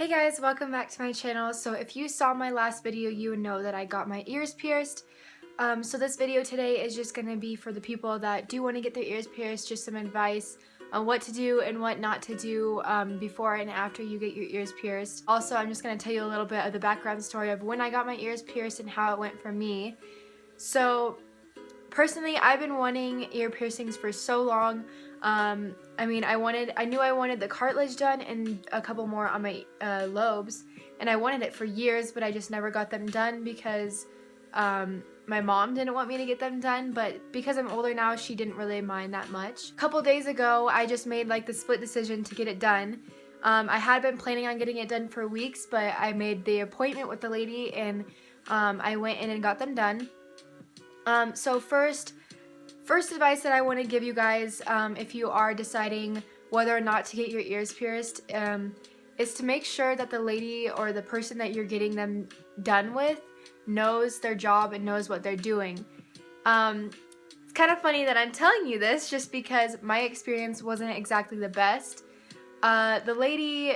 Hey guys, welcome back to my channel. So if you saw my last video, you would know that I got my ears pierced. So this video today is just going to be for the people that do want to get their ears pierced, just some advice on what to do and what not to do before and after you get your ears pierced. Also, I'm just going to tell you a little bit of the background story of when I got my ears pierced and how it went for me. So personally, I've been wanting ear piercings for so long. I knew I wanted the cartilage done and a couple more on my lobes, and I wanted it for years, but I just never got them done because my mom didn't want me to get them done, but because I'm older now, she didn't really mind that much. A couple days ago, I just made like the split decision to get it done. I had been planning on getting it done for weeks, but I made the appointment with the lady and I went in and got them done. So first advice that I want to give you guys if you are deciding whether or not to get your ears pierced is to make sure that the lady or the person that you're getting them done with knows their job and knows what they're doing. It's kind of funny that I'm telling you this just because my experience wasn't exactly the best. The lady,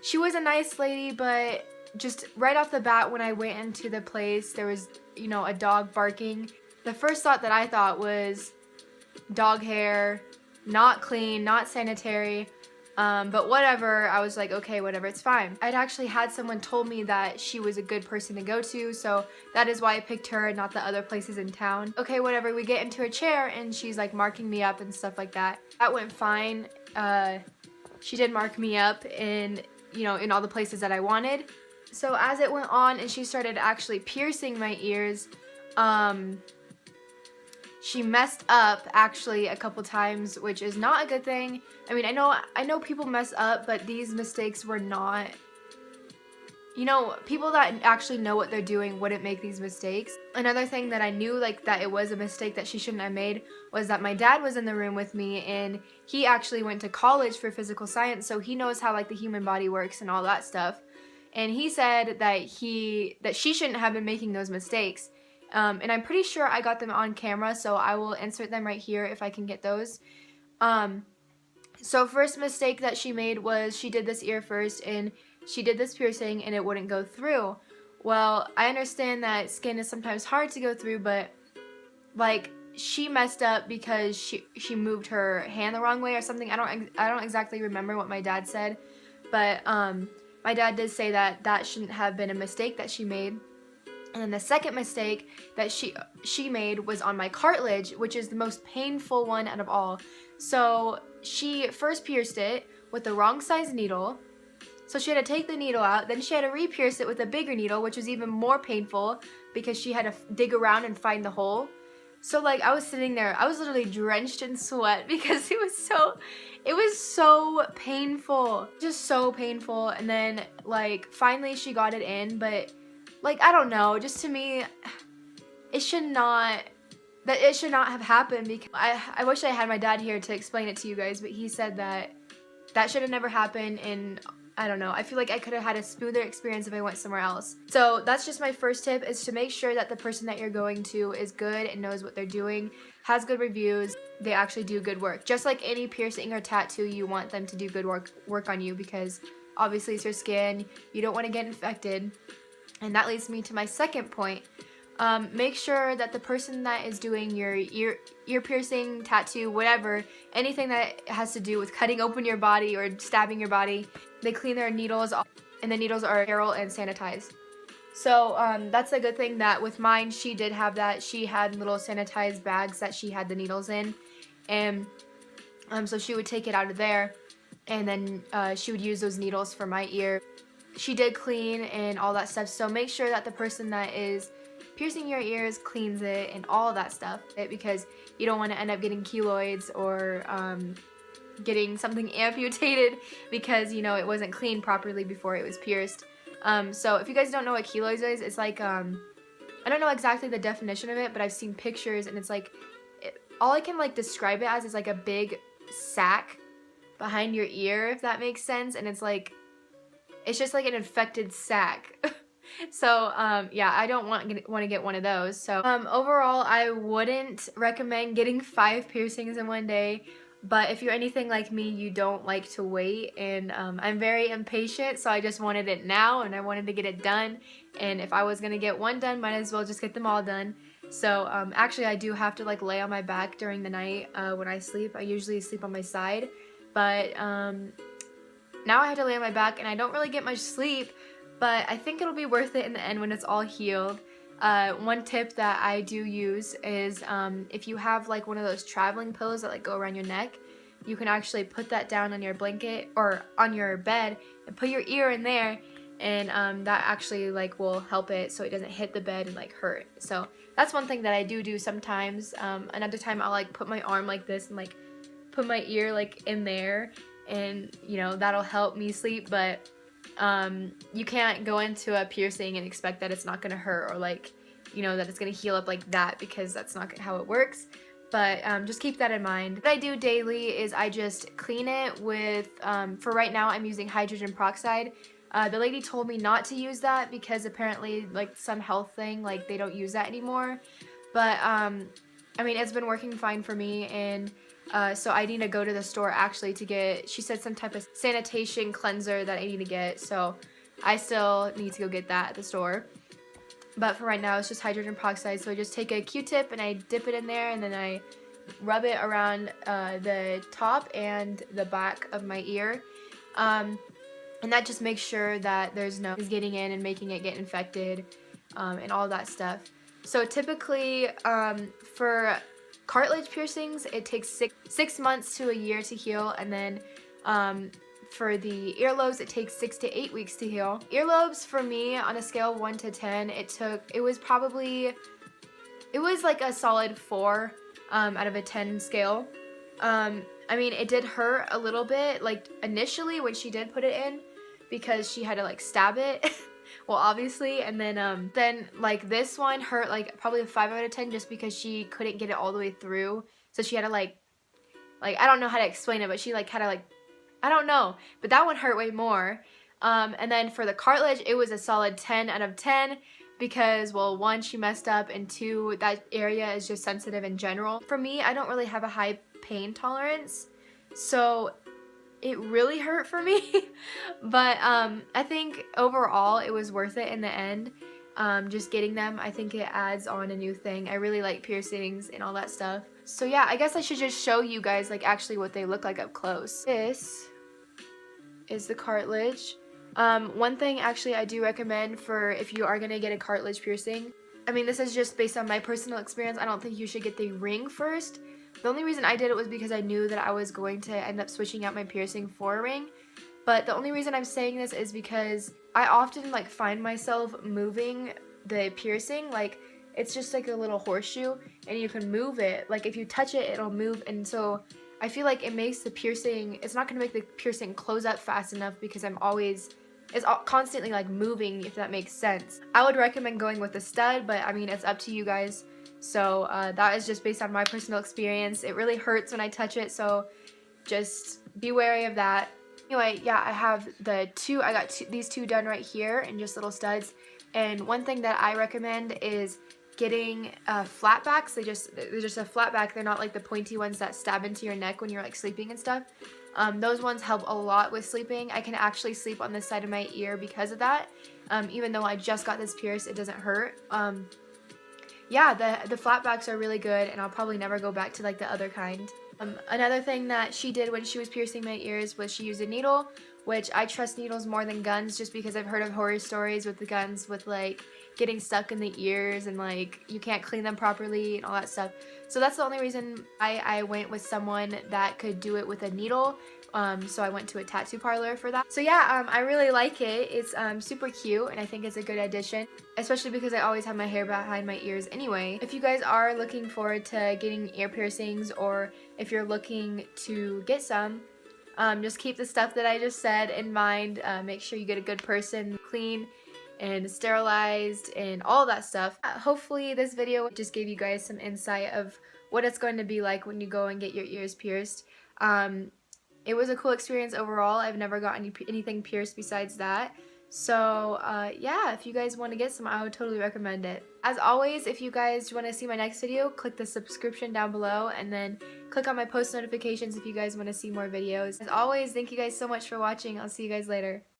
she was a nice lady, but just right off the bat when I went into the place, there was, a dog barking. The first thought that I thought was dog hair, not clean, not sanitary, but whatever. I was like, okay, whatever, it's fine. I'd actually had someone told me that she was a good person to go to, so that is why I picked her and not the other places in town. Okay, whatever, we get into a chair and she's like marking me up and stuff like that. That went fine. She did mark me up in all the places that I wanted. So as it went on and she started actually piercing my ears, she messed up actually a couple times, which is not a good thing. I mean, I know people mess up, but these mistakes were not, people that actually know what they're doing wouldn't make these mistakes. Another thing that I knew that it was a mistake that she shouldn't have made was that my dad was in the room with me, and he actually went to college for physical science, so he knows how the human body works and all that stuff. And he said that she shouldn't have been making those mistakes. And I'm pretty sure I got them on camera, so I will insert them right here if I can get those. So first mistake that she made was she did this ear first, and she did this piercing, and it wouldn't go through. Well, I understand that skin is sometimes hard to go through, but she messed up because she moved her hand the wrong way or something. I don't exactly remember what my dad said, but my dad did say that shouldn't have been a mistake that she made. And then the second mistake that she made was on my cartilage, which is the most painful one out of all. So she first pierced it with the wrong size needle. So she had to take the needle out, then she had to re-pierce it with a bigger needle, which was even more painful because she had to dig around and find the hole. So I was sitting there, I was literally drenched in sweat because it was so painful, just so painful. And then finally she got it in, but I don't know, just to me, it should not have happened because I wish I had my dad here to explain it to you guys, but he said that should have never happened, and I don't know, I feel like I could have had a smoother experience if I went somewhere else. So that's just my first tip, is to make sure that the person that you're going to is good and knows what they're doing, has good reviews, they actually do good work. Just like any piercing or tattoo, you want them to do good work on you because obviously it's your skin, you don't want to get infected. And that leads me to my second point. Make sure that the person that is doing your ear piercing, tattoo, whatever, anything that has to do with cutting open your body or stabbing your body, they clean their needles, and the needles are sterile and sanitized. So that's a good thing that with mine, she did have that. She had little sanitized bags that she had the needles in, and so she would take it out of there, and then she would use those needles for my ear. She did clean and all that stuff, so make sure that the person that is piercing your ears cleans it and all that stuff, because you don't want to end up getting keloids or getting something amputated because it wasn't cleaned properly before it was pierced. So if you guys don't know what keloids is, it's I don't know exactly the definition of it, but I've seen pictures, and it's all I can describe it as is a big sac behind your ear, if that makes sense, and it's just an infected sac. So yeah, I don't want to get one of those. So overall, I wouldn't recommend getting 5 piercings in one day. But if you're anything like me, you don't like to wait, and I'm very impatient, so I just wanted it now, and I wanted to get it done. And if I was gonna get one done, might as well just get them all done. So actually, I do have to like lay on my back during the night when I sleep. I usually sleep on my side, but now I have to lay on my back, and I don't really get much sleep. But I think it'll be worth it in the end when it's all healed. One tip that I do use is if you have like one of those traveling pillows that like go around your neck, you can actually put that down on your blanket or on your bed and put your ear in there, and that actually like will help it so it doesn't hit the bed and like hurt. So that's one thing that I do sometimes. Another time I'll like put my arm like this and like put my ear like in there, and you know that'll help me sleep. But you can't go into a piercing and expect that it's not gonna hurt, or like, you know, that it's gonna heal up like that, because that's not how it works. But just keep that in mind. What I do daily is I just clean it with, for right now I'm using hydrogen peroxide. The lady told me not to use that because apparently like some health thing, like they don't use that anymore. But I mean, it's been working fine for me, and so I need to go to the store actually to get, she said, some type of sanitation cleanser that I need to get, so I still need to go get that at the store. But for right now, it's just hydrogen peroxide, so I just take a Q-tip and I dip it in there, and then I rub it around the top and the back of my ear. And that just makes sure that there's no is getting in and making it get infected, and all that stuff. So typically, for cartilage piercings, it takes six months to a year to heal, and then for the earlobes, it takes 6 to 8 weeks to heal. Earlobes, for me, on a scale of 1 to 10, it was like a solid 4 out of a 10 scale. I mean, it did hurt a little bit, like initially when she did put it in, because she had to like stab it. Well, obviously, and then like this one hurt like probably a 5 out of 10 just because she couldn't get it all the way through. So she had to like I don't know how to explain it, but she like had to like, I don't know, but that one hurt way more. And then for the cartilage, it was a solid 10 out of 10 because, well, 1, she messed up, and 2, that area is just sensitive in general. For me, I don't really have a high pain tolerance, so it really hurt for me. But I think overall it was worth it in the end. Just getting them, I think it adds on a new thing. I really like piercings and all that stuff. So yeah, I guess I should just show you guys like actually what they look like up close. This is the cartilage. One thing actually I do recommend for if you are gonna get a cartilage piercing, I mean, this is just based on my personal experience, I don't think you should get the ring first. The only reason I did it was because I knew that I was going to end up switching out my piercing for a ring. But the only reason I'm saying this is because I often like find myself moving the piercing, like it's just like a little horseshoe and you can move it. Like if you touch it, it'll move, and so I feel like it makes the piercing, it's not going to make the piercing close up fast enough because it's constantly like moving, if that makes sense. I would recommend going with a stud, but I mean, it's up to you guys. So that is just based on my personal experience. It really hurts when I touch it, so just be wary of that. Anyway, yeah, I have I got these 2 done right here and just little studs. And one thing that I recommend is getting flat backs. They're just a flat back. They're not like the pointy ones that stab into your neck when you're like sleeping and stuff. Those ones help a lot with sleeping. I can actually sleep on this side of my ear because of that. Even though I just got this pierced, it doesn't hurt. Yeah, the flat backs are really good, and I'll probably never go back to like the other kind. Another thing that she did when she was piercing my ears was she used a needle, which I trust needles more than guns just because I've heard of horror stories with the guns with like getting stuck in the ears and like you can't clean them properly and all that stuff. So that's the only reason I went with someone that could do it with a needle. So I went to a tattoo parlor for that. So yeah, I really like it. It's super cute, and I think it's a good addition, especially because I always have my hair behind my ears anyway. If you guys are looking forward to getting ear piercings, or if you're looking to get some, just keep the stuff that I just said in mind. Make sure you get a good person, clean and sterilized and all that stuff. Hopefully this video just gave you guys some insight of what it's going to be like when you go and get your ears pierced. It was a cool experience overall. I've never got anything pierced besides that. So yeah, if you guys want to get some, I would totally recommend it. As always, if you guys want to see my next video, click the subscription down below and then click on my post notifications if you guys want to see more videos. As always, thank you guys so much for watching. I'll see you guys later.